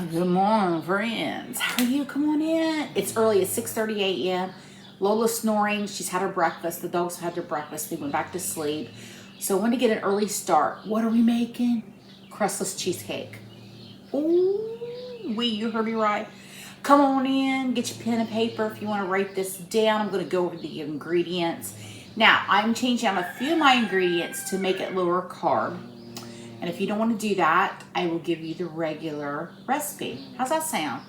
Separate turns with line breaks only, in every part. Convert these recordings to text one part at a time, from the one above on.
Good morning, friends. How are you? Come on in. It's early. It's 6:30 a.m. Lola's snoring. She's had her breakfast. The dogs had their breakfast. They went back to sleep. So I want to get an early start. What are we making? Crustless cheesecake. Ooh, you heard me right. Come on in. Get your pen and paper if you want to write this down. I'm going to go over the ingredients. Now, I'm changing out a few of my ingredients to make it lower carb. And if you don't want to do that, I will give you the regular recipe. How's that sound?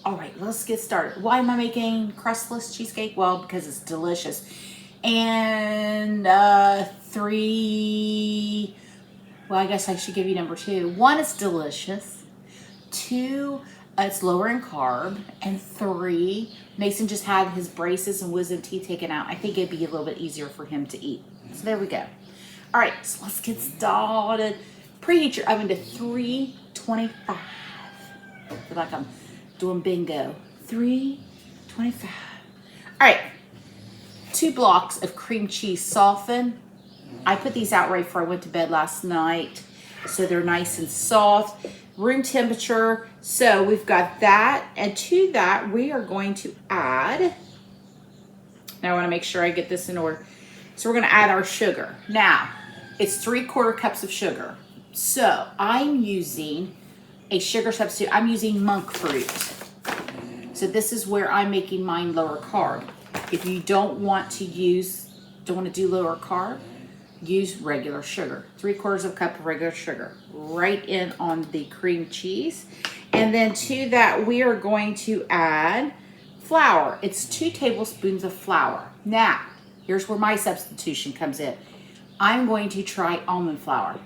All right, let's get started. Why am I making crustless cheesecake? Well, because it's delicious. And well, I guess I should give you number 2. 1, it's delicious. 2, it's lower in carb. And 3, Mason just had his braces and wisdom teeth taken out. I think it'd be a little bit easier for him to eat. So there we go. All right, so let's get started. Preheat your oven to 325. I feel like I'm doing bingo. 325. All right, 2 blocks of cream cheese softened. I put these out right before I went to bed last night, so they're nice and soft. Room temperature. So we've got that, and to that we are going to add. Now I want to make sure I get this in order. So we're going to add our sugar. Now it's 3/4 cups of sugar. So I'm using a sugar substitute. I'm using monk fruit. So this is where I'm making mine lower carb. If you don't want to do lower carb, use regular sugar. 3/4 cup of regular sugar right in on the cream cheese. And then to that, we are going to add flour. It's 2 tablespoons of flour. Now, here's where my substitution comes in. I'm going to try almond flour.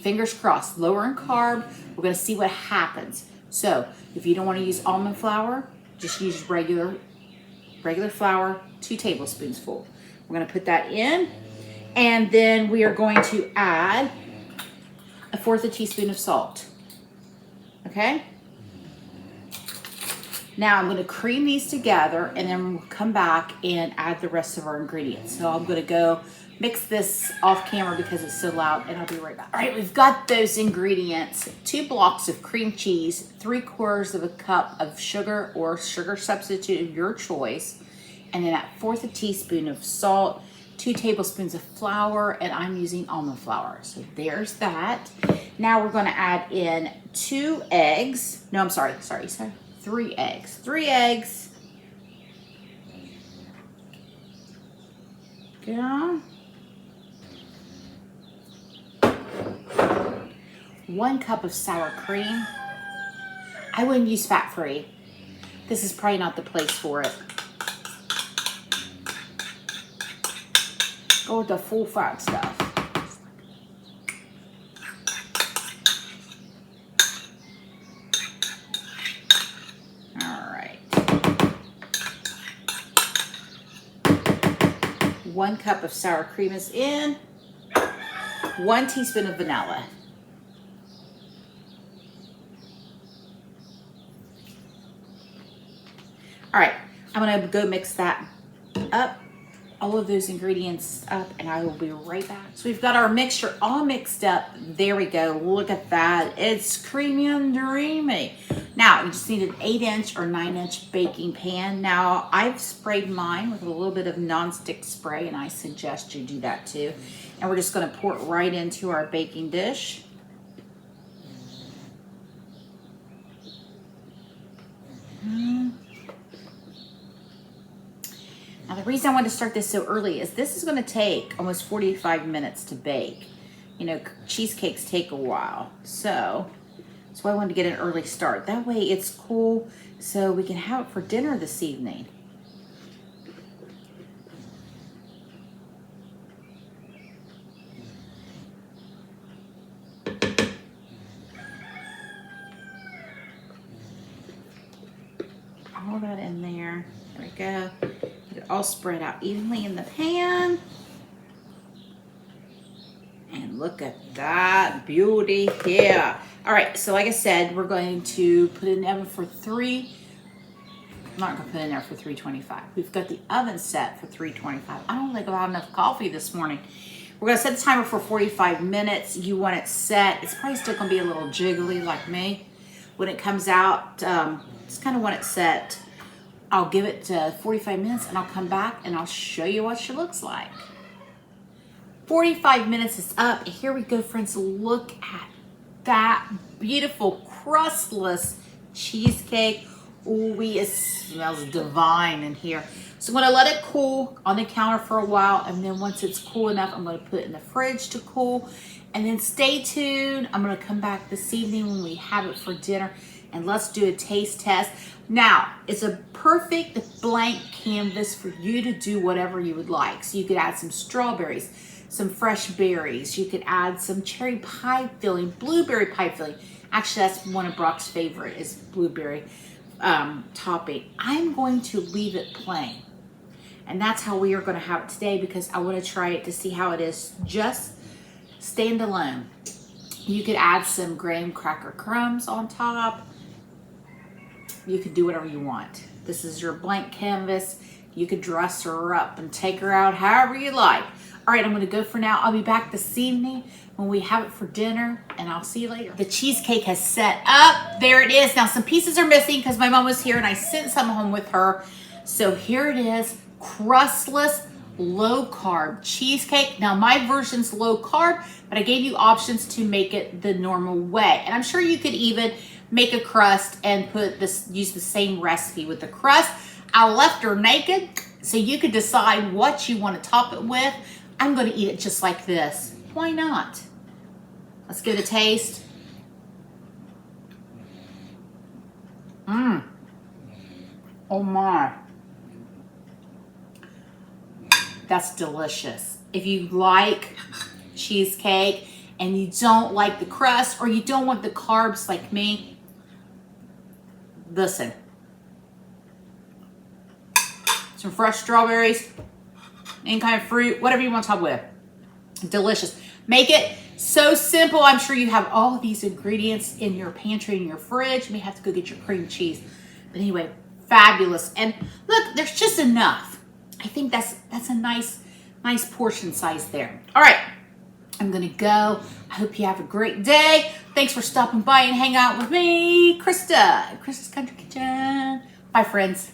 Fingers crossed, lower in carb. We're going to see what happens. So if you don't want to use almond flour, just use regular flour, 2 tablespoons full. We're going to put that in. And then we are going to add 1/4 teaspoon of salt. Okay? Now I'm going to cream these together, and then we'll come back and add the rest of our ingredients. So I'm going to go mix this off camera because it's so loud, and I'll be right back. All right, we've got those ingredients. 2 blocks of cream cheese, 3/4 cup of sugar or sugar substitute of your choice, and then 1/4 teaspoon of salt, 2 tablespoons of flour, and I'm using almond flour. So there's that. Now we're going to add in 2 eggs. No, I'm sorry, 3 eggs. 3 eggs. Yeah. 1 cup of sour cream. I wouldn't use fat-free. This is probably not the place for it. Go with the full fat stuff. All right. 1 cup of sour cream is in. 1 teaspoon of vanilla. All right, I'm gonna go mix that up, all of those ingredients up, and I will be right back. So we've got our mixture all mixed up. There we go, look at that. It's creamy and dreamy. Now, you just need an 8-inch or 9-inch baking pan. Now, I've sprayed mine with a little bit of nonstick spray, and I suggest you do that too. And we're just gonna pour it right into our baking dish. Now, the reason I wanted to start this so early is this is going to take almost 45 minutes to bake. You know, cheesecakes take a while. So that's why I wanted to get an early start. That way it's cool so we can have it for dinner this evening. All that in there. There we go. Get it all spread out evenly in the pan. And look at that beauty here. All right, so like I said, we're going to put it in the oven for I'm not gonna put it in there for 325. We've got the oven set for 325. I don't think I've had enough coffee this morning. We're gonna set the timer for 45 minutes. You want it set. It's probably still gonna be a little jiggly like me. When it comes out, it's kind of when it's set. I'll give it 45 minutes and I'll come back and I'll show you what she looks like. 45 minutes is up. Here we go, friends. Look at that beautiful crustless cheesecake. Ooh, it smells divine in here. So I'm gonna let it cool on the counter for a while, and then once it's cool enough, I'm gonna put it in the fridge to cool. And then stay tuned. I'm gonna come back this evening when we have it for dinner, and let's do a taste test. Now, it's a perfect blank canvas for you to do whatever you would like. So you could add some strawberries, some fresh berries. You could add some cherry pie filling, blueberry pie filling. Actually, that's one of Brock's favorite is blueberry topping. I'm going to leave it plain. And that's how we are going to have it today, because I want to try it to see how it is just standalone. You could add some graham cracker crumbs on top. You could do whatever you want. This is your blank canvas. You could dress her up and take her out however you like. All right, I'm gonna go for now. I'll be back this evening when we have it for dinner, and I'll see you later. The cheesecake has set up. There it is. Now some pieces are missing because my mom was here and I sent some home with her. So here it is, crustless, low carb cheesecake. Now my version's low carb, but I gave you options to make it the normal way. And I'm sure you could even make a crust and use the same recipe with the crust. I left her naked, so you could decide what you want to top it with. I'm going to eat it just like this. Why not? Let's give it a taste. Oh my. That's delicious. If you like cheesecake and you don't like the crust, or you don't want the carbs like me, listen. Some fresh strawberries, any kind of fruit, whatever you want to top with. Delicious. Make it so simple. I'm sure you have all of these ingredients in your pantry, in your fridge. You may have to go get your cream cheese. But anyway, fabulous. And look, there's just enough. I think that's a nice portion size there. All right, I'm gonna go. I hope you have a great day. Thanks for stopping by and hanging out with me, Krista's Country Kitchen. Bye, friends.